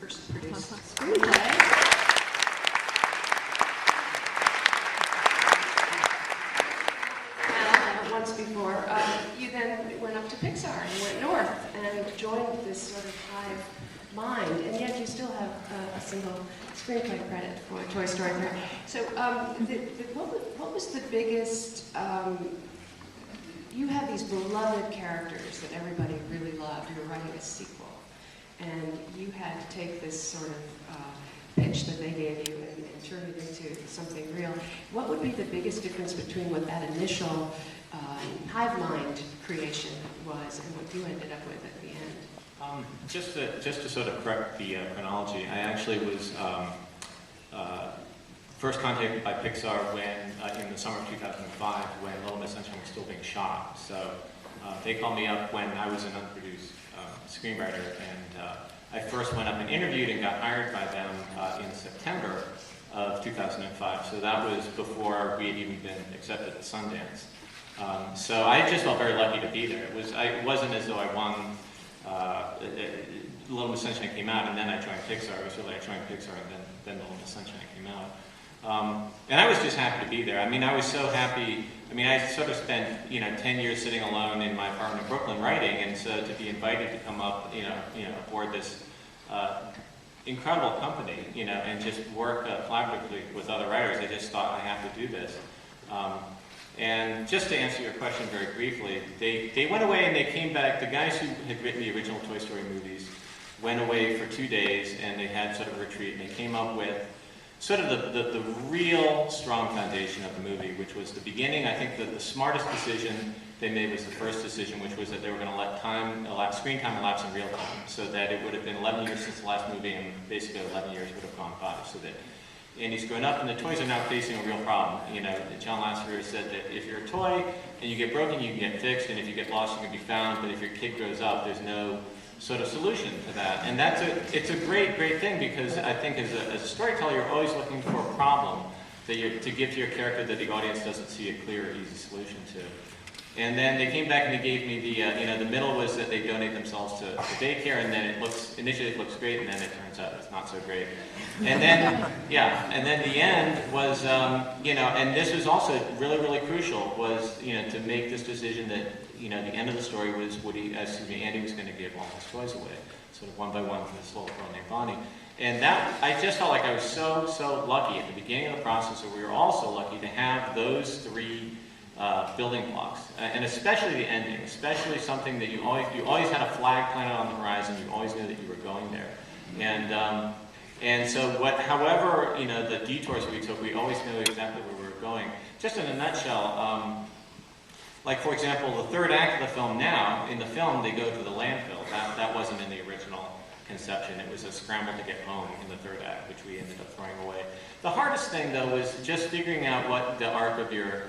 first produced screenplay. Once before, you then went up to Pixar and went north and joined this sort of hive mind, and yet you still have a single screenplay credit for Toy Story 3. So, what was the biggest? You have these beloved characters that everybody really loved. You were writing a sequel, and you had to take this sort of pitch that they gave you and turn it into something real. What would be the biggest difference between what that initial hive mind creation was and what you ended up with at the end? Just to sort of correct the chronology, I actually was first contacted by Pixar when in the summer of 2005 when Little Miss Sunshine was still being shot. So they called me up when I was an unproduced screenwriter, and I first went up and interviewed and got hired by them in September of 2005. So that was before we had even been accepted at Sundance. So I just felt very lucky to be there. It wasn't as though I won. Little Miss Sunshine came out, and then I joined Pixar. It was really I joined Pixar, and then Little Miss Sunshine came out. And I was just happy to be there. I mean, I was so happy. I mean, I sort of spent 10 years sitting alone in my apartment in Brooklyn writing, and so to be invited to come up, aboard this incredible company, and just work collaboratively with other writers, I just thought I have to do this. And just to answer your question very briefly, they went away and they came back. The guys who had written the original Toy Story movies went away for 2 days, and they had sort of a retreat, and they came up with sort of the real strong foundation of the movie, which was the beginning. I think that the smartest decision they made was the first decision, which was that they were going to let screen time elapse in real time, so that it would have been 11 years since the last movie, and basically 11 years would have gone by, so that Andy's growing up, and the toys are now facing a real problem. John Lasseter said that if you're a toy and you get broken, you can get fixed, and if you get lost, you can be found, but if your kid grows up, there's no sort of solution to that. And it's a great thing, because I think as a storyteller, you're always looking for a problem to give to your character that the audience doesn't see a clear or easy solution to. And then they came back and they gave me the middle was that they donate themselves to daycare, and then initially it looks great, and then it turns out it's not so great. And then, and then the end was, and this was also really crucial, was, to make this decision that, the end of the story was Andy was going to give all his toys away, sort of one by one to this little girl named Bonnie. And that, I just felt like I was so lucky at the beginning of the process, or we were all so lucky to have those three building blocks, and especially the ending, especially something that you always had a flag planted on the horizon. You always knew that you were going there, and so however the detours we took, we always knew exactly where we were going. Just in a nutshell, like for example, the third act of the film. Now in the film, they go to the landfill. That wasn't in the original conception. It was a scramble to get home in the third act, which we ended up throwing away. The hardest thing, though, was just figuring out what the arc of your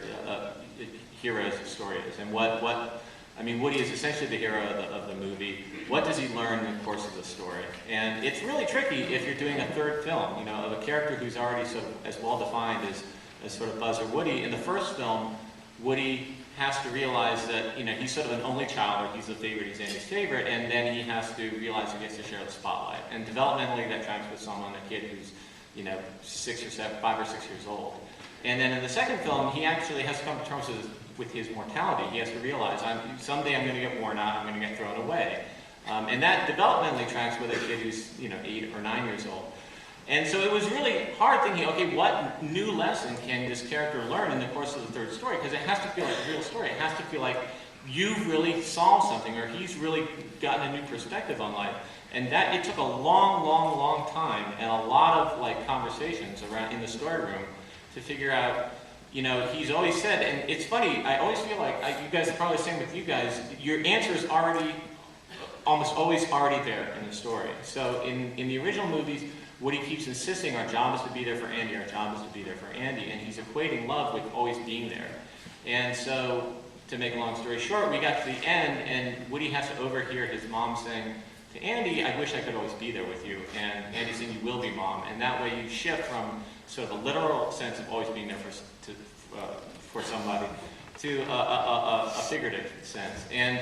hero's story is, and Woody is essentially the hero of the movie. What does he learn in the course of the story? And it's really tricky if you're doing a third film, of a character who's already sort of as well defined as sort of Buzz or Woody. In the first film, Woody has to realize that he's sort of an only child, or he's the favorite, he's Andy's favorite, and then he has to realize he gets to share the spotlight. And developmentally, that tries with someone, a kid who's 5 or 6 years old. And then in the second film, he actually has to come to terms with his mortality. He has to realize, someday I'm going to get worn out, I'm going to get thrown away. And that developmentally tracks with a kid who's 8 or 9 years old. And so it was really hard thinking, okay, what new lesson can this character learn in the course of the third story? Because it has to feel like a real story. It has to feel like you've really solved something, or he's really gotten a new perspective on life. And that, it took a long time, and a lot of conversations around in the story room to figure out, he's always said, and it's funny, I always feel like, you guys are probably the same with you guys, your answer is almost always already there in the story. So in the original movies, Woody keeps insisting our job is to be there for Andy, our job is to be there for Andy, and he's equating love with always being there. And so, to make a long story short, we got to the end, and Woody has to overhear his mom saying to Andy, I wish I could always be there with you, and Andy saying, you will be, Mom. And that way you shift from sort of a literal sense of always being there for somebody to a figurative sense. And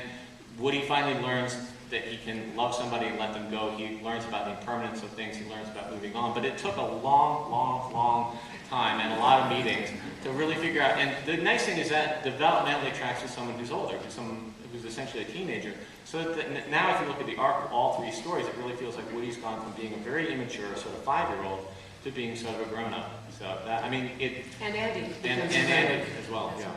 Woody finally learns that he can love somebody and let them go. He learns about the impermanence of things. He learns about moving on. But it took a long time and a lot of meetings to really figure out. And the nice thing is that developmentally tracks with someone who's older, who's essentially a teenager. So that now if you look at the arc of all three stories, it really feels like Woody's gone from being a very immature sort of 5-year-old to being sort of a grown-up. So that, I mean, it... And Andy. And Andy as well, yeah.